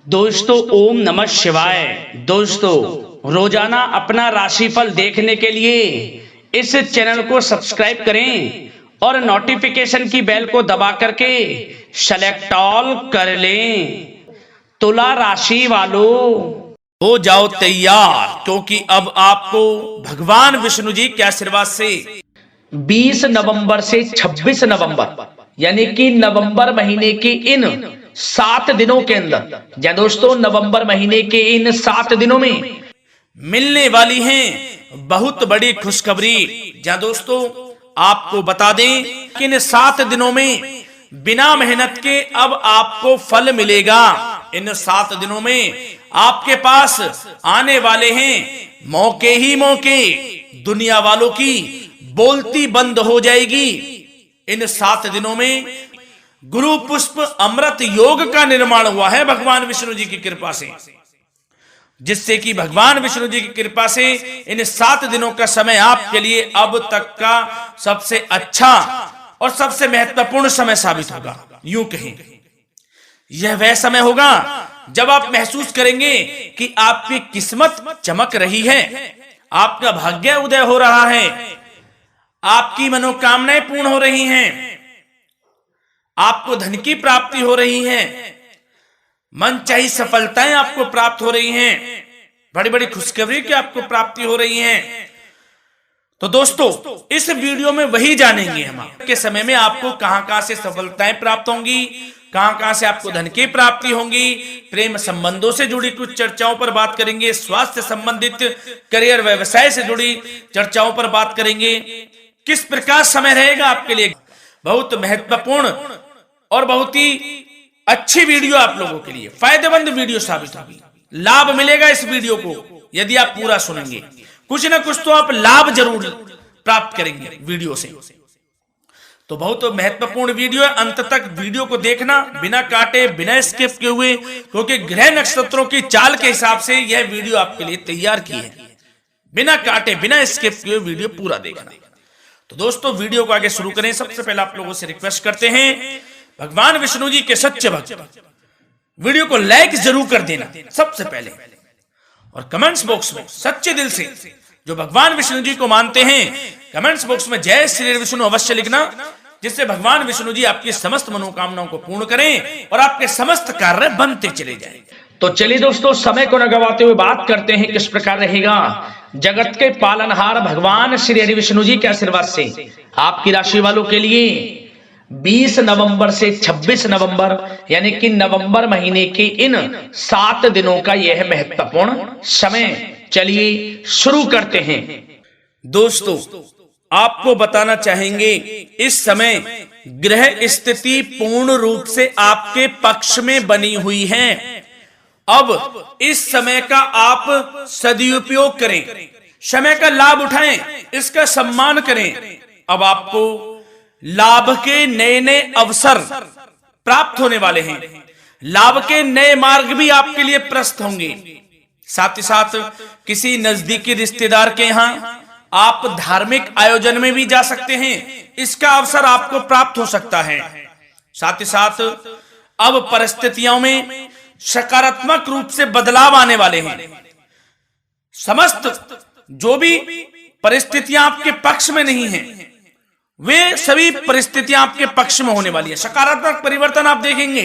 दोस्तों ओम नमः शिवाय। दोस्तों रोजाना अपना राशिफल देखने के लिए इस चैनल को सब्सक्राइब करें और नोटिफिकेशन की बेल को दबा करके सेलेक्ट ऑल कर लें। तुला राशि वालों हो जाओ तैयार, क्योंकि अब आपको भगवान विष्णु जी के आशीर्वाद से 20 नवंबर से 26 नवंबर यानी कि नवंबर महीने की इन 7 दिनों के अंदर, या दोस्तों नवंबर महीने के इन 7 दिनों में मिलने वाली हैं बहुत बड़ी खुशखबरी। जहां दोस्तों आपको बता दें कि इन 7 दिनों में बिना मेहनत के अब आपको फल मिलेगा। इन 7 दिनों में आपके पास आने वाले हैं मौके ही मौके। दुनिया वालों की बोलती बंद हो जाएगी। इन 7 दिनों में गुरु पुष्प अमृत योग का निर्माण हुआ है भगवान विष्णु जी की कृपा से, जिससे कि भगवान विष्णु जी की कृपा से इन 7 दिनों का समय आपके लिए अब तक का सबसे अच्छा और सबसे महत्वपूर्ण समय साबित होगा। यूं कहें यह वह समय होगा जब आप महसूस करेंगे कि आपकी किस्मत चमक रही है, आपका भाग्य उदय हो रहा है, आपकी मनोकामनाएं पूर्ण हो रही हैं, आपको धन की प्राप्ति हो रही है, मनचाही सफलताएं आपको प्राप्त हो रही हैं, बड़ी बड़ी खुशखबरी की आपको प्राप्ति हो रही है। तो दोस्तों इस वीडियो में वही जानेंगे हम के समय में आपको कहां से सफलताएं प्राप्त होंगी, कहां से आपको धन की प्राप्ति होंगी, प्रेम संबंधों से जुड़ी कुछ चर्चाओं पर बात करेंगे, स्वास्थ्य संबंधित करियर व्यवसाय से जुड़ी चर्चाओं पर बात करेंगे। किस प्रकार समय रहेगा आपके लिए, बहुत महत्वपूर्ण और बहुत ही अच्छी वीडियो आप लोगों के लिए फायदेमंद वीडियो साबित होगी। लाभ मिलेगा इस वीडियो को यदि आप पूरा सुनेंगे, कुछ ना कुछ तो आप लाभ जरूर प्राप्त करेंगे वीडियो से। तो बहुत महत्वपूर्ण वीडियो है, अंत तक वीडियो को देखना बिना काटे बिना स्किप किए हुए, क्योंकि ग्रह नक्षत्रों की चाल के हिसाब से यह वीडियो आपके लिए तैयार की है। बिना काटे बिना स्किप किए वीडियो पूरा देखना। तो दोस्तों वीडियो को आगे शुरू करें। सबसे पहले आप लोगों से रिक्वेस्ट करते हैं, भगवान विष्णु जी के सच्चे भक्त वीडियो को लाइक जरूर कर देना सबसे पहले, और कमेंट्स बॉक्स में सच्चे दिल से जो भगवान विष्णु जी को मानते हैं कमेंट्स बॉक्स में जय श्री विष्णु अवश्य लिखना, जिससे भगवान विष्णु जी आपकी समस्त मनोकामनाओं को पूर्ण करें और आपके समस्त कार्य बनते चले जाएं। तो चलिए दोस्तों समय को न गवाते हुए बात करते हैं किस प्रकार रहेगा जगत के पालनहार भगवान श्री हरि विष्णु जी के आशीर्वाद से आपकी राशि वालों के लिए 20 नवंबर से 26 नवंबर यानी कि नवंबर महीने के इन 7 दिनों का यह महत्वपूर्ण समय। चलिए शुरू करते हैं। दोस्तों आपको बताना चाहेंगे इस समय ग्रह स्थिति पूर्ण रूप से आपके पक्ष में बनी हुई है। अब इस समय का आप सदुपयोग करें, समय का लाभ उठाएं, इसका सम्मान करें। अब आपको लाभ के नए नए अवसर प्राप्त होने वाले हैं, लाभ के नए मार्ग भी आपके लिए प्रशस्त होंगे। साथ ही साथ किसी नजदीकी रिश्तेदार के यहां आप धार्मिक आयोजन में भी जा सकते हैं, इसका अवसर आपको प्राप्त हो सकता है। साथ ही साथ अब परिस्थितियों में सकारात्मक रूप से बदलाव आने वाले हैं। समस्त जो भी परिस्थितियां आपके पक्ष में नहीं हैं, वे सभी परिस्थितियां आपके पक्ष में होने वाली है। सकारात्मक परिवर्तन आप देखेंगे,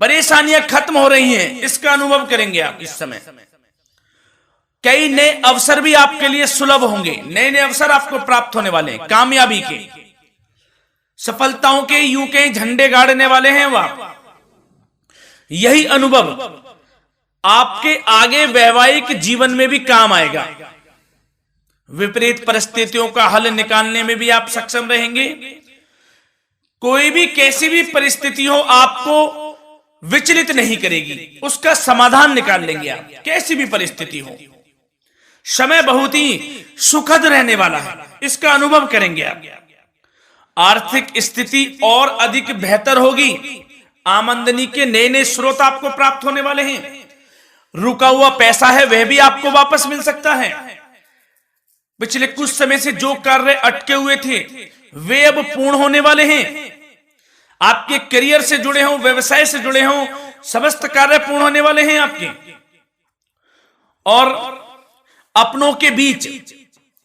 परेशानियां खत्म हो रही हैं, इसका अनुभव करेंगे आप इस समय। कई नए अवसर भी आपके लिए सुलभ होंगे, नए नए अवसर आपको प्राप्त होने वाले हैं, कामयाबी के, सफलताओं के, यूं के झंडे गाड़ने वाले हैं वह। यही अनुभव आपके आगे वैवाहिक जीवन में भी काम आएगा। विपरीत परिस्थितियों का हल निकालने में भी आप सक्षम रहेंगे। कोई भी कैसी भी परिस्थिति हो आपको विचलित नहीं करेगी, उसका समाधान निकाल लेंगे आप, कैसी भी परिस्थिति हो। समय बहुत ही सुखद रहने वाला है, इसका अनुभव करेंगे आप। आर्थिक स्थिति और अधिक बेहतर होगी, आमदनी के नए नए स्रोत आपको प्राप्त होने वाले हैं। रुका हुआ पैसा है वह भी आपको वापस मिल सकता है। पिछले कुछ समय से जो कार्य अटके हुए थे वे अब पूर्ण होने वाले हैं। आपके करियर से जुड़े हों, व्यवसाय से जुड़े हों, समस्त कार्य पूर्ण होने वाले हैं आपके। और अपनों के बीच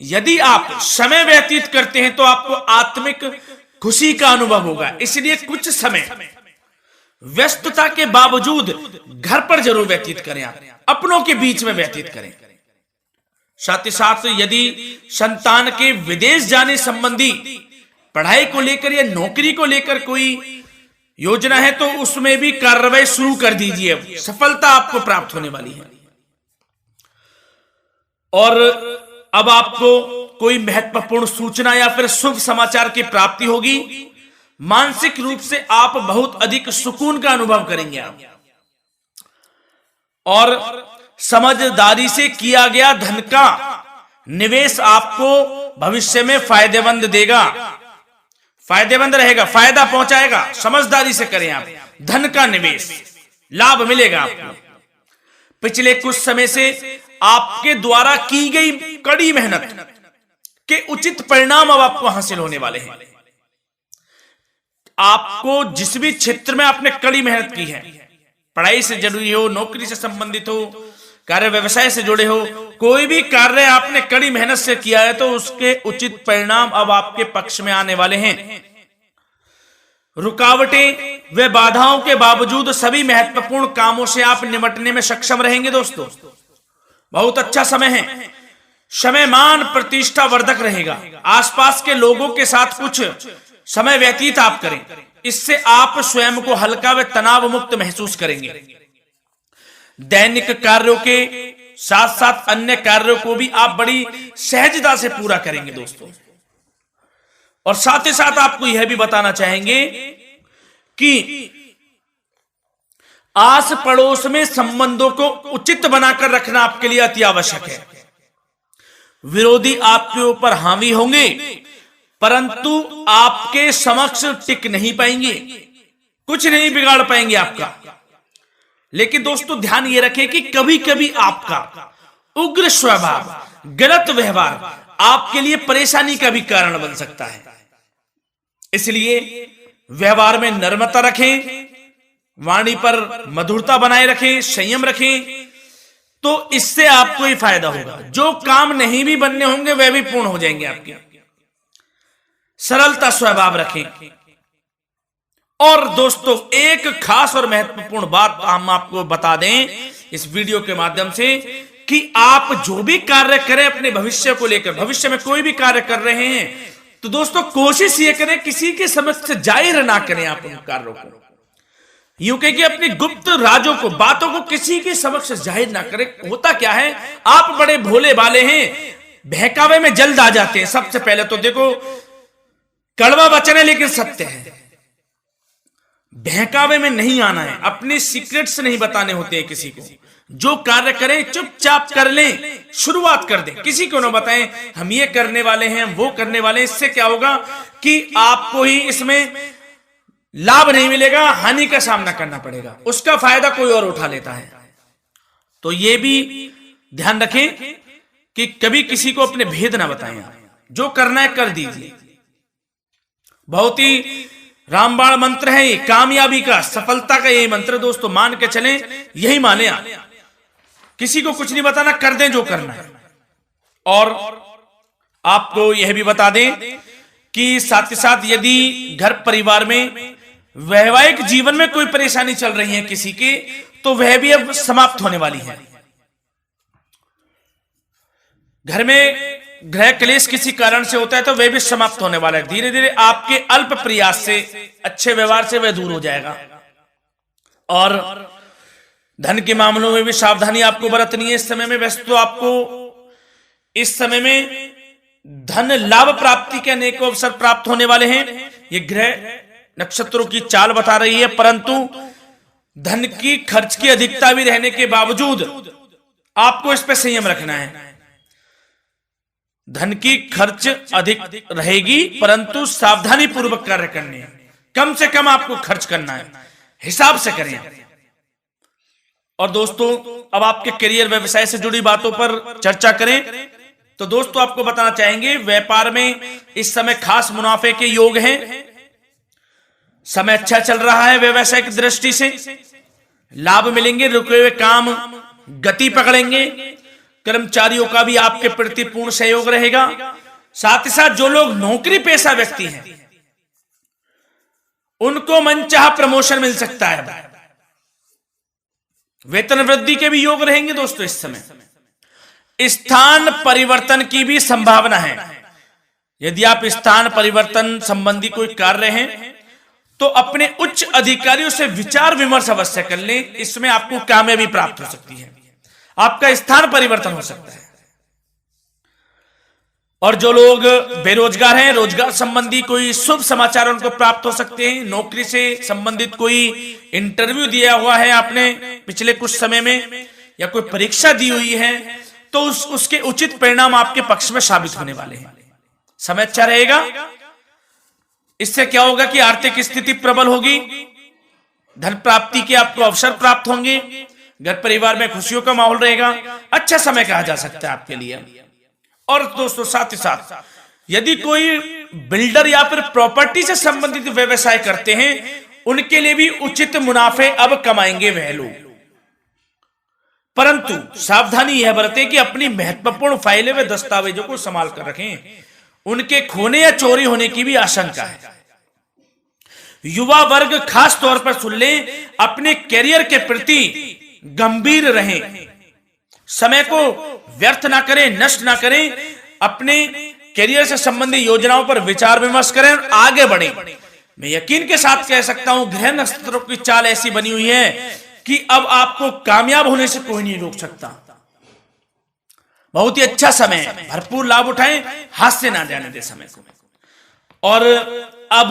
यदि आप समय व्यतीत करते हैं तो आपको आत्मिक खुशी का अनुभव होगा। इसलिए कुछ समय व्यस्तता के बावजूद घर पर जरूर व्यतीत करें, आप अपनों के बीच में व्यतीत करें। साथ ही साथ यदि संतान के विदेश जाने संबंधी पढ़ाई को लेकर या नौकरी को लेकर कोई योजना है तो उसमें भी कार्रवाई शुरू कर दीजिए, सफलता आपको प्राप्त होने वाली है। और अब आपको कोई महत्वपूर्ण सूचना या फिर शुभ समाचार की प्राप्ति होगी। मानसिक रूप से आप बहुत अधिक सुकून का अनुभव करेंगे आप। और समझदारी से किया गया धन का निवेश आपको भविष्य में फायदेमंद देगा, फायदेमंद रहेगा, फायदा पहुंचाएगा। समझदारी से करें आप, धन का निवेश लाभ मिलेगा आपको। पिछले कुछ समय से आपके द्वारा की गई कड़ी मेहनत के उचित परिणाम अब आपको हासिल होने वाले हैं। आपको जिस भी क्षेत्र में आपने कड़ी मेहनत की है, पढ़ाई से जुड़ी हो, नौकरी से संबंधित हो, कार्य व्यवसाय से जुड़े हो, कोई भी कार्य आपने कड़ी मेहनत से किया है तो उसके उचित परिणाम अब आपके पक्ष में आने वाले हैं। रुकावटें व बाधाओं के बावजूद सभी महत्वपूर्ण कामों से आप निपटने में सक्षम रहेंगे। दोस्तों बहुत अच्छा समय है, समय मान प्रतिष्ठा वर्धक रहेगा। आसपास के लोगों के साथ कुछ समय व्यतीत आप करें, इससे आप स्वयं को हल्का व तनाव मुक्त महसूस करेंगे। दैनिक कार्यों के साथ साथ अन्य कार्यों को भी आप बड़ी सहजता से पूरा करेंगे दोस्तों। और साथ ही साथ आपको यह भी बताना चाहेंगे कि आस पड़ोस में संबंधों को उचित बनाकर रखना आपके लिए अति आवश्यक है। विरोधी आपके ऊपर हावी होंगे परंतु आपके समक्ष टिक नहीं पाएंगे, कुछ नहीं बिगाड़ पाएंगे आपका। लेकिन दोस्तों ध्यान ये रखें कि कभी कभी आपका उग्र स्वभाव, गलत व्यवहार आपके लिए परेशानी का भी कारण बन सकता है। इसलिए व्यवहार में नम्रता रखें, वाणी पर मधुरता बनाए रखें, संयम रखें, तो इससे आपको ही फायदा होगा। जो काम नहीं भी बनने होंगे वह भी पूर्ण हो जाएंगे आपके। सरलता स्वभाव रखें। और दोस्तों एक खास और महत्वपूर्ण बात हम आपको बता दें इस वीडियो के माध्यम से कि आप जो भी कार्य करें अपने भविष्य को लेकर, भविष्य में कोई भी कार्य कर रहे हैं तो दोस्तों कोशिश ये करें किसी के समक्ष जाहिर ना करें आप उन कार्यों को। यूं कह कि अपनी गुप्त राजों को, बातों को किसी के समक्ष जाहिर ना करें। होता क्या है, आप बड़े भोले भाले हैं, बहकावे में जल्द आ जाते हैं। सबसे पहले तो देखो कड़वा वचन है लेकिन सत्य है, बहकावे में नहीं आना है, अपने सीक्रेट्स नहीं बताने होते हैं किसी को। जो कार्य करें चुपचाप कर लें, शुरुआत कर दें, किसी को ना बताएं हम ये करने वाले हैं, वो करने वाले हैं। इससे क्या होगा कि आपको ही इसमें लाभ नहीं मिलेगा, हानि का सामना करना पड़ेगा, उसका फायदा कोई और उठा लेता है। तो ये भी ध्यान रखें कि कभी किसी को अपने भेद ना बताएं, जो करना है कर दीजिए। बहुत ही रामबाण मंत्र है ये, कामयाबी का, सफलता का यही मंत्र दोस्तों, मान के चलें, यही माने आप। किसी को कुछ नहीं बताना, कर दें जो करना है। और आपको यह भी बता दें कि साथ ही साथ यदि घर परिवार में वैवाहिक जीवन में कोई परेशानी चल रही है किसी के, तो वह भी अब समाप्त होने वाली है। घर में गृह क्लेश किसी कारण से होता है तो वह भी समाप्त होने वाला है। धीरे धीरे आपके अल्प प्रयास से, अच्छे व्यवहार से वह दूर हो जाएगा। और धन के मामलों में भी सावधानी आपको बरतनी है इस समय में। वैसे तो आपको इस समय में धन लाभ प्राप्ति के अनेक अवसर प्राप्त होने वाले हैं, ये ग्रह नक्षत्रों की चाल बता रही है। परंतु धन की खर्च की अधिकता भी रहने के बावजूद आपको इस पर संयम रखना है। धन की खर्च अधिक रहेगी परंतु सावधानी पूर्वक कार्य करने हैं, कम से कम आपको खर्च करना है, हिसाब से करें। और दोस्तों अब आपके करियर व्यवसाय से जुड़ी बातों पर चर्चा करें तो दोस्तों आपको बताना चाहेंगे व्यापार में इस समय खास मुनाफे के योग हैं। समय अच्छा चल रहा है व्यवसायिक दृष्टि से, लाभ मिलेंगे, रुके हुए काम गति पकड़ेंगे, कर्मचारियों का भी आपके प्रति पूर्ण सहयोग रहेगा। साथ ही साथ जो लोग नौकरी पेशा व्यक्ति हैं उनको मनचाहा प्रमोशन मिल सकता है, वेतन वृद्धि के भी योग रहेंगे दोस्तों। इस समय स्थान परिवर्तन की भी संभावना है। यदि आप स्थान परिवर्तन संबंधी कोई कार्य हैं तो अपने उच्च अधिकारियों से विचार विमर्श अवश्य कर लें, इसमें आपको कामयाबी प्राप्त हो सकती है, आपका स्थान परिवर्तन हो सकता है। और जो लोग बेरोजगार हैं, रोजगार संबंधी कोई शुभ समाचार उनको प्राप्त हो सकते हैं। नौकरी से संबंधित कोई इंटरव्यू दिया हुआ है आपने पिछले कुछ समय में, या कोई परीक्षा दी हुई है, तो उसके उचित परिणाम आपके पक्ष में साबित होने वाले हैं। समय अच्छा रहेगा। इससे क्या होगा कि आर्थिक स्थिति प्रबल होगी, धन प्राप्ति के आपको अवसर प्राप्त होंगे, घर परिवार में खुशियों का माहौल रहेगा। अच्छा समय कहा जा सकता है आपके लिए। और दोस्तों साथ ही साथ यदि कोई बिल्डर या फिर प्रॉपर्टी से संबंधित व्यवसाय करते हैं, उनके लिए भी उचित मुनाफे अब कमाएंगे वह लोग। परंतु सावधानी यह बरतें कि अपनी महत्वपूर्ण फाइलें व दस्तावेजों को संभाल कर रखें, उनके खोने या चोरी होने की भी आशंका है। युवा वर्ग खास तौर पर सुन लें, अपने कैरियर के प्रति गंभीर रहें, समय को व्यर्थ ना करें, नष्ट ना करें, अपने कैरियर से संबंधित योजनाओं पर विचार विमर्श करें और आगे बढ़ें। मैं यकीन के साथ कह सकता हूं, ग्रह नक्षत्रों की चाल ऐसी बनी हुई है कि अब आपको कामयाब होने से कोई नहीं रोक सकता। बहुत ही अच्छा समय है, भरपूर लाभ उठाएं, हाथ से ना जाने दे समय को। और अब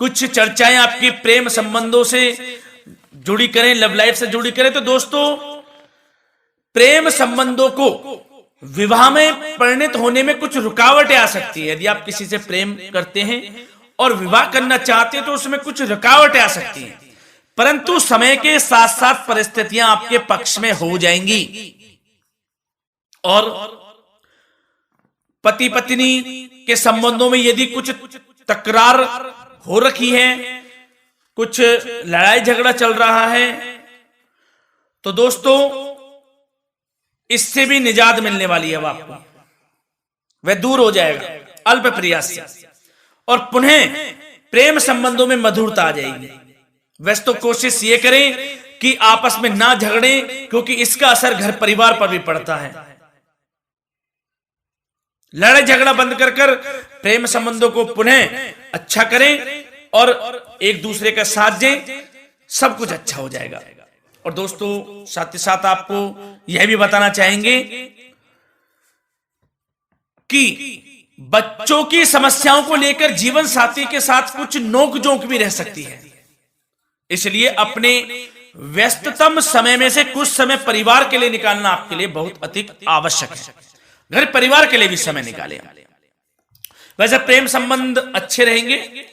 कुछ चर्चाएं आपकी प्रेम संबंधों से जुड़ी करें, लव लाइफ से जुड़ी करें। तो दोस्तों प्रेम संबंधों को विवाह में परिणत होने में कुछ रुकावटें आ सकती है। यदि आप किसी से प्रेम करते हैं और विवाह करना चाहते हैं तो उसमें कुछ रुकावटें आ सकती हैं, परंतु समय के साथ साथ परिस्थितियां आपके पक्ष में हो जाएंगी। और पति पत्नी के संबंधों में यदि कुछ तकरार हो रखी है, कुछ लड़ाई झगड़ा चल रहा है, तो दोस्तों इससे भी निजात मिलने वाली है। अब आपको वह दूर हो जाएगा अल्प प्रयास से, और पुनः प्रेम संबंधों में मधुरता आ जाएगी। वैसे तो कोशिश ये करें कि आपस में ना झगड़ें, क्योंकि इसका असर घर परिवार पर भी पड़ता है। लड़ाई झगड़ा बंद कर कर प्रेम संबंधों को पुनः अच्छा करें और एक दूसरे का साथ दें, सब कुछ अच्छा हो जाएगा। और दोस्तों साथ ही साथ आपको यह भी बताना चाहेंगे कि बच्चों की समस्याओं को लेकर जीवन साथी के साथ कुछ नोकझोंक भी रह सकती है, इसलिए अपने व्यस्ततम समय में से कुछ समय परिवार के लिए निकालना आपके लिए बहुत अधिक आवश्यक है। घर परिवार के लिए भी समय निकालें। वैसे प्रेम संबंध अच्छे रहेंगे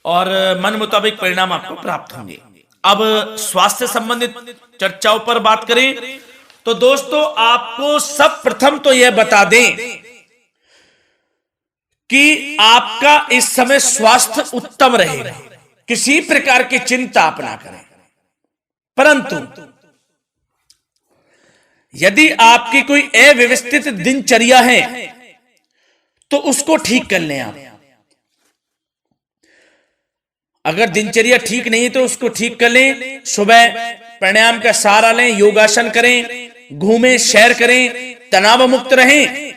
और मन मुताबिक परिणाम आपको प्राप्त होंगे। अब स्वास्थ्य संबंधित चर्चाओं पर बात करें तो दोस्तों आपको सब प्रथम तो यह बता दें कि आपका इस समय स्वास्थ्य उत्तम रहेगा, किसी प्रकार की चिंता आप ना करें। परंतु यदि आपकी कोई अव्यवस्थित दिनचर्या है तो उसको ठीक कर लें आप। अगर दिनचर्या ठीक नहीं तो उसको ठीक कर लें। सुबह प्राणायाम का सहारा लें, योगासन करें, घूमें, सैर करें, तनाव मुक्त रहें,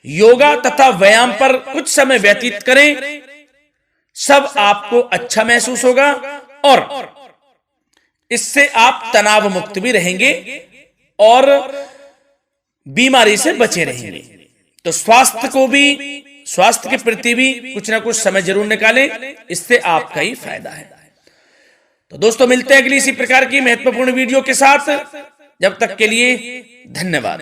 योगा तथा व्यायाम पर कुछ समय व्यतीत करें। सब आपको अच्छा महसूस होगा और इससे आप तनाव मुक्त भी रहेंगे और बीमारी से बचे रहेंगे। तो स्वास्थ्य के प्रति भी कुछ ना कुछ समय जरूर निकालें, इससे आपका ही फायदा है। तो दोस्तों मिलते हैं अगली इसी प्रकार की महत्वपूर्ण वीडियो के साथ। जब तक के लिए धन्यवाद।